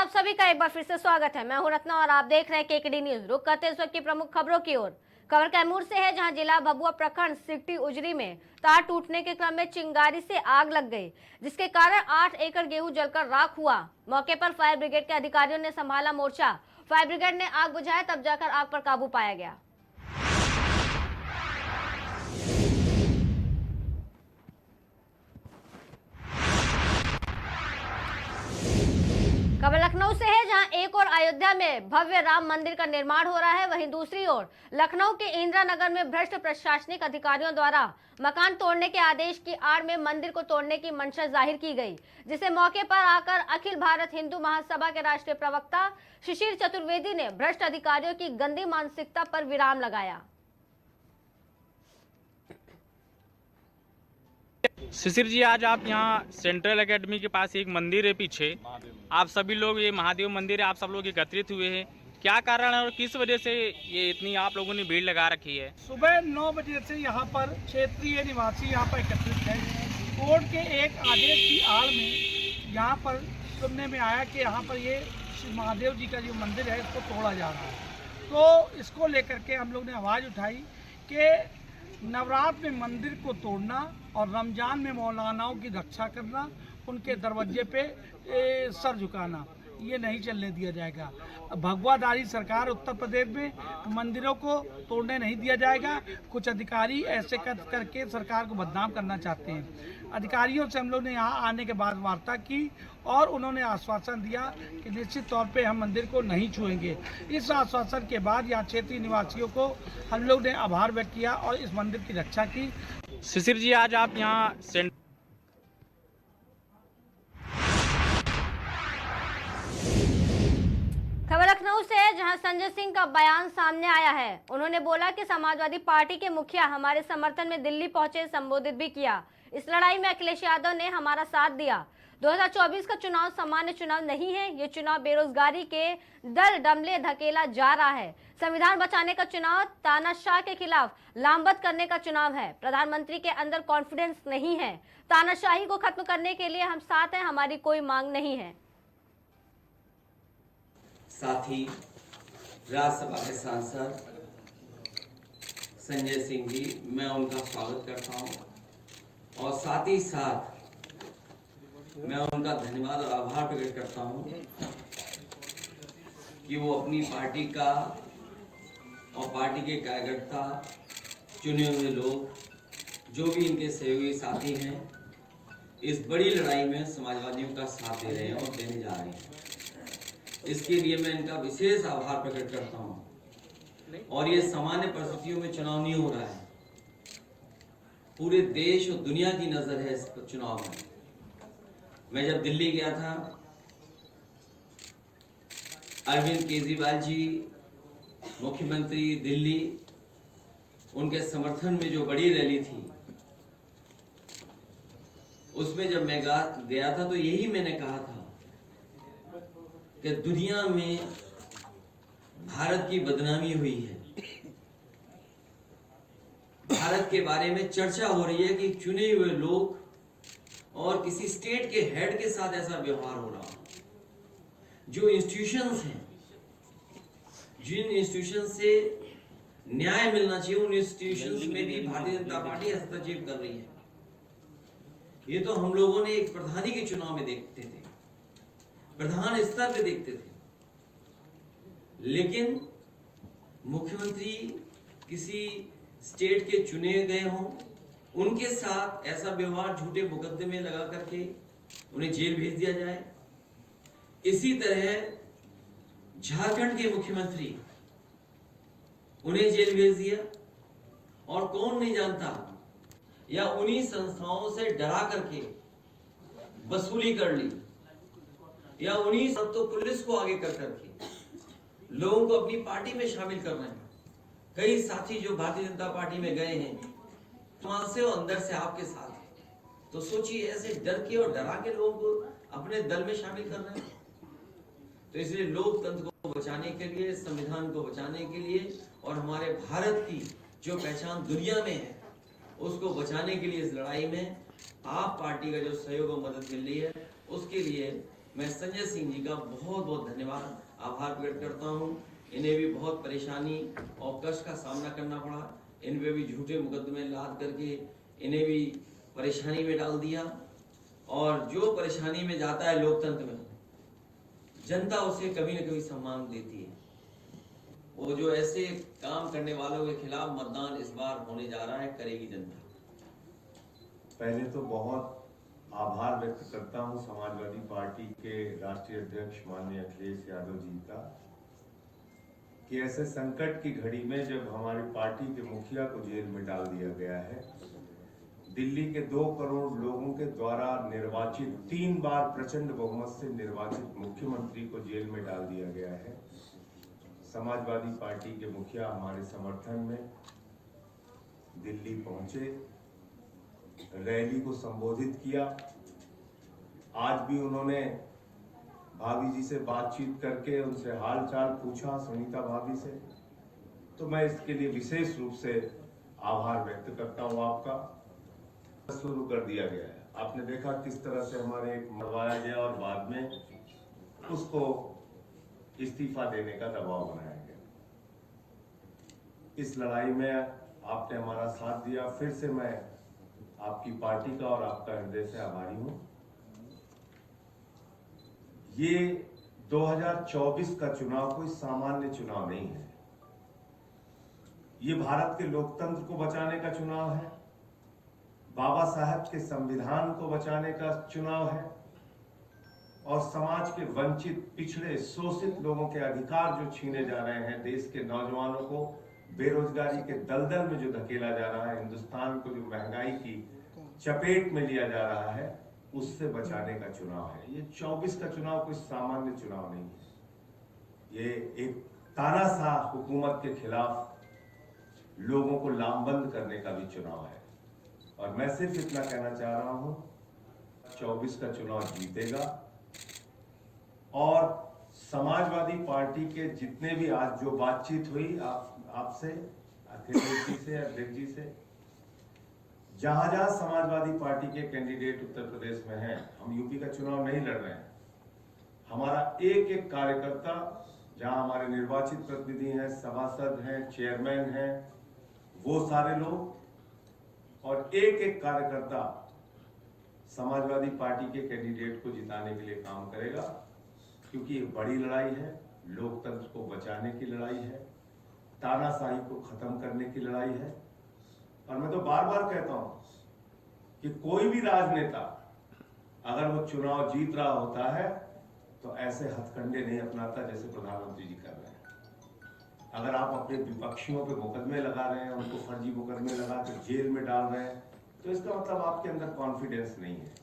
आप सभी का एक बार फिर से स्वागत है। मैं हूं रत्ना और आप देख रहे हैं केकेडी न्यूज। रुक करते हैं इस वक्त की प्रमुख खबरों की ओर। खबर कैमूर से है, जहां जिला भभुआ प्रखंड सिकटी उजरी में तार टूटने के क्रम में चिंगारी से आग लग गई, जिसके कारण 8 एकड़ गेहूं जलकर राख हुआ। मौके पर फायर ब्रिगेड के अधिकारियों ने संभाला मोर्चा। फायर ब्रिगेड ने आग बुझाया, तब जाकर आग पर काबू पाया गया। खबर लखनऊ से है, जहां एक और अयोध्या में भव्य राम मंदिर का निर्माण हो रहा है, वहीं दूसरी ओर लखनऊ के इंदिरा नगर में भ्रष्ट प्रशासनिक अधिकारियों द्वारा मकान तोड़ने के आदेश की आड़ में मंदिर को तोड़ने की मंशा जाहिर की गई, जिसे मौके पर आकर अखिल भारत हिंदू महासभा के राष्ट्रीय प्रवक्ता शिशिर चतुर्वेदी ने भ्रष्ट अधिकारियों की गंदी मानसिकता पर विराम लगाया। शिशिर जी, आज आप यहाँ सेंट्रल एकेडमी के पास एक मंदिर है पीछे, आप सभी लोग, ये महादेव मंदिर है, आप सब लोग एकत्रित हुए हैं, क्या कारण है और किस वजह से ये इतनी आप लोगों ने भीड़ लगा रखी है? सुबह 9 बजे से यहाँ पर क्षेत्रीय निवासी यहाँ पर एकत्रित हैं। कोर्ट के एक आदेश की आड़ में यहाँ पर सुनने में आया कि यहाँ पर ये महादेव जी का जो मंदिर है इसको तोड़ा जा रहा है, तो इसको लेकर के हम लोग ने आवाज़ उठाई कि नवरात्र में मंदिर को तोड़ना और रमजान में मौलानाओं की रक्षा करना, उनके दरवाजे पे सर झुकाना, ये नहीं चलने दिया जाएगा। भगवाधारी सरकार उत्तर प्रदेश में मंदिरों को तोड़ने नहीं दिया जाएगा। कुछ अधिकारी ऐसे करके सरकार को बदनाम करना चाहते हैं। अधिकारियों से हम लोग ने यहाँ आने के बाद वार्ता की और उन्होंने आश्वासन दिया कि निश्चित तौर पे हम मंदिर को नहीं छुएंगे। इस आश्वासन के बाद यहाँ क्षेत्रीय निवासियों को हम लोग ने आभार व्यक्त किया और इस मंदिर की रक्षा की। शिशिर जी, आज आप यहाँ खबर लखनऊ से है, जहां संजय सिंह का बयान सामने आया है। उन्होंने बोला कि समाजवादी पार्टी के मुखिया हमारे समर्थन में दिल्ली पहुंचे, संबोधित भी किया। इस लड़ाई में अखिलेश यादव ने हमारा साथ दिया। 2024 का चुनाव सामान्य चुनाव नहीं है, ये चुनाव बेरोजगारी के दल डमले धकेला जा रहा है। संविधान बचाने का चुनाव तानाशाह के खिलाफ लामबंद करने का चुनाव है। प्रधानमंत्री के अंदर कॉन्फिडेंस नहीं है। तानाशाही को खत्म करने के लिए हम साथ हैं, हमारी कोई मांग नहीं है। साथ ही राज्यसभा के सांसद संजय सिंह जी, मैं उनका स्वागत करता हूं और साथ ही साथ मैं उनका धन्यवाद और आभार प्रकट करता हूं कि वो अपनी पार्टी का और पार्टी के कार्यकर्ता, चुने हुए लोग, जो भी इनके सहयोगी साथी हैं, इस बड़ी लड़ाई में समाजवादियों का साथ दे रहे हैं और देने जा रहे हैं। इसके लिए मैं इनका विशेष आभार प्रकट करता हूं। और ये सामान्य परिस्थितियों में चुनाव नहीं हो रहा है, पूरे देश और दुनिया की नजर है इस चुनाव में। मैं जब दिल्ली गया था, अरविंद केजरीवाल जी मुख्यमंत्री दिल्ली, उनके समर्थन में जो बड़ी रैली थी, उसमें जब मैं गया था तो यही मैंने कहा था कि दुनिया में भारत की बदनामी हुई है। भारत के बारे में चर्चा हो रही है कि चुने हुए लोग और किसी स्टेट के हेड के साथ ऐसा व्यवहार हो रहा है। जो इंस्टीट्यूशंस हैं, जिन इंस्टीट्यूशन से न्याय मिलना चाहिए, उन इंस्टीट्यूशंस में भी भारतीय जनता पार्टी हस्तक्षेप कर रही है। ये तो हम लोगों ने एक प्रधानी के चुनाव में देखते थे, प्रधान स्तर पे देखते थे, लेकिन मुख्यमंत्री किसी स्टेट के चुने गए हों, उनके साथ ऐसा व्यवहार, झूठे मुकदमे लगा करके उन्हें जेल भेज दिया जाए। इसी तरह झारखंड के मुख्यमंत्री, उन्हें जेल भेज दिया और कौन नहीं जानता, या उन्हीं संस्थाओं से डरा करके वसूली कर ली, या उन्हीं सब तो पुलिस को आगे कर करके लोगों को अपनी पार्टी में शामिल कर रहे हैं। कई साथी जो भारतीय जनता पार्टी में गए हैं, वहां से और अंदर से आपके साथ है, तो सोचिए ऐसे डर के और डरा के लोगों को अपने दल में शामिल कर रहे हैं। तो इसलिए लोकतंत्र को बचाने के लिए, संविधान को बचाने के लिए और हमारे भारत की जो पहचान दुनिया में है, उसको बचाने के लिए इस लड़ाई में आप पार्टी का जो सहयोग और मदद मिल रही है, उसके लिए मैं संजय सिंह जी का बहुत बहुत धन्यवाद आभार व्यक्त करता हूँ। इन्हें भी बहुत परेशानी और कष्ट का सामना करना पड़ा, इन पे भी झूठे मुकदमे लाद करके इन्हें भी परेशानी में डाल दिया। और जो परेशानी में जाता है लोकतंत्र में, जनता उसे कभी न कभी सम्मान देती है। वो जो ऐसे काम करने वालों के खिलाफ मतदान इस बार होने जा रहा है, करेगी जनता। पहले तो बहुत आभार व्यक्त करता हूं समाजवादी पार्टी के राष्ट्रीय अध्यक्ष माननीय अखिलेश यादव जी का, कि ऐसे संकट की घड़ी में जब हमारी पार्टी के मुखिया को जेल में डाल दिया गया है, दिल्ली के 2 करोड़ लोगों के द्वारा निर्वाचित 3 बार प्रचंड बहुमत से निर्वाचित मुख्यमंत्री को जेल में डाल दिया गया है, समाजवादी पार्टी के मुखिया हमारे समर्थन में दिल्ली पहुंचे, रैली को संबोधित किया। आज भी उन्होंने भाभी जी से बातचीत करके उनसे हाल चाल पूछा, सुनीता भाभी से। तो मैं इसके लिए विशेष रूप से आभार व्यक्त करता हूं आपका। शुरू कर दिया गया है, आपने देखा किस तरह से हमारे मरवाया गया और बाद में उसको इस्तीफा देने का दबाव बनाया गया। इस लड़ाई में आपने हमारा साथ दिया, फिर से मैं आपकी पार्टी का और आपका हृदय से आभारी हूं। ये 2024 का चुनाव कोई सामान्य चुनाव नहीं है, ये भारत के लोकतंत्र को बचाने का चुनाव है, बाबा साहब के संविधान को बचाने का चुनाव है और समाज के वंचित, पिछड़े, शोषित लोगों के अधिकार जो छीने जा रहे हैं, देश के नौजवानों को बेरोजगारी के दलदल में जो धकेला जा रहा है, हिंदुस्तान को जो महंगाई की चपेट में लिया जा रहा है, उससे बचाने का चुनाव है। ये 24 का चुनाव कोई सामान्य चुनाव नहीं है, ये एक तानाशाह हुकूमत के खिलाफ लोगों को लामबंद करने का भी चुनाव है। और मैं सिर्फ इतना कहना चाह रहा हूं, 24 का चुनाव जीतेगा और समाजवादी पार्टी के जितने भी आज जो बातचीत हुई आपसे, अखिलेश जी से, अध्यक्ष जी से, जहां समाजवादी पार्टी के कैंडिडेट उत्तर प्रदेश में हैं, हम यूपी का चुनाव नहीं लड़ रहे हैं, हमारा एक एक कार्यकर्ता, जहां हमारे निर्वाचित प्रतिनिधि हैं, सभासद हैं, चेयरमैन हैं, वो सारे लोग और एक एक कार्यकर्ता समाजवादी पार्टी के कैंडिडेट को जिताने के लिए काम करेगा, क्योंकि ये बड़ी लड़ाई है, लोकतंत्र को बचाने की लड़ाई है, तानाशाही को खत्म करने की लड़ाई है। और मैं तो बार बार कहता हूं कि कोई भी राजनेता अगर वो चुनाव जीत रहा होता है तो ऐसे हथकंडे नहीं अपनाता जैसे प्रधानमंत्री जी कर रहे हैं। अगर आप अपने विपक्षियों पे मुकदमे लगा रहे हैं, उनको फर्जी मुकदमे लगा कर जेल में डाल रहे हैं, तो इसका मतलब आपके अंदर कॉन्फिडेंस नहीं है।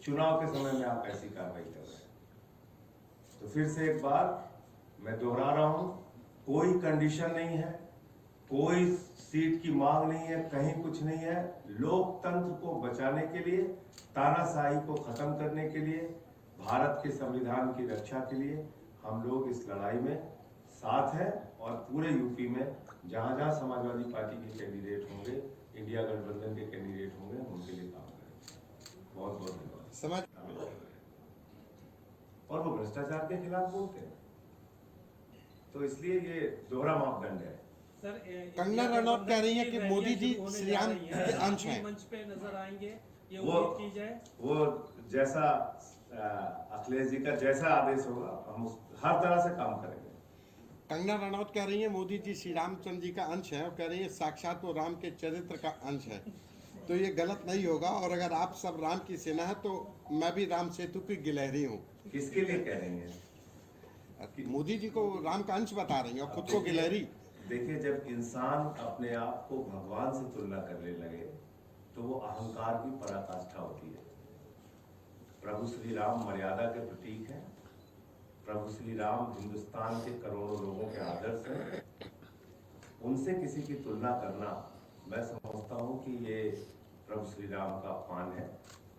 चुनाव के समय में आप ऐसी कार्रवाई कर रहे हैं। तो फिर से एक बार मैं दोहरा रहा हूं, कोई कंडीशन नहीं है, कोई सीट की मांग नहीं है, कहीं कुछ नहीं है। लोकतंत्र को बचाने के लिए, तानाशाही को खत्म करने के लिए, भारत के संविधान की रक्षा के लिए हम लोग इस लड़ाई में साथ हैं और पूरे यूपी में जहां जहां समाजवादी पार्टी के कैंडिडेट होंगे, इंडिया गठबंधन के कैंडिडेट होंगे, उनके लिए काम करेंगे। बहुत बहुत धन्यवाद। और वो भ्रष्टाचार के खिलाफ बोलते हैं, तो इसलिए ये दोहरा मापदंड है। सर, कंगना रनौत कह रही है कि मोदी जी श्रीराम के अंश हैं, मंच पे नजर आएंगे, ये वो उम्मीद की जाए। वो जैसा अखिलेश जी का जैसा आदेश होगा, हम हर तरह से काम करेंगे। कंगना रनौत कह रही है मोदी जी श्री रामचंद्र जी का अंश है और कह रही है साक्षात वो राम के चरित्र का अंश है, तो ये गलत नहीं होगा। और अगर आप सब राम की सेना है तो मैं भी राम सेतु की गिलहरी हूँ। किसके लिए कह रही हैं? मोदी जी को राम का अंश बता रही है और खुद को गिलहरी। देखिए, जब इंसान अपने आप को भगवान से तुलना करने लगे तो वो अहंकार की पराकाष्ठा होती है। प्रभु श्री राम मर्यादा के प्रतीक हैं। प्रभु श्री राम हिंदुस्तान के करोड़ों लोगों के आदर्श हैं। उनसे किसी की तुलना करना, मैं समझता हूँ कि ये प्रभु श्री राम का अपमान है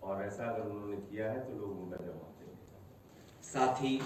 और ऐसा अगर उन्होंने किया है तो लोग उनका जवाब देंगे। साथ ही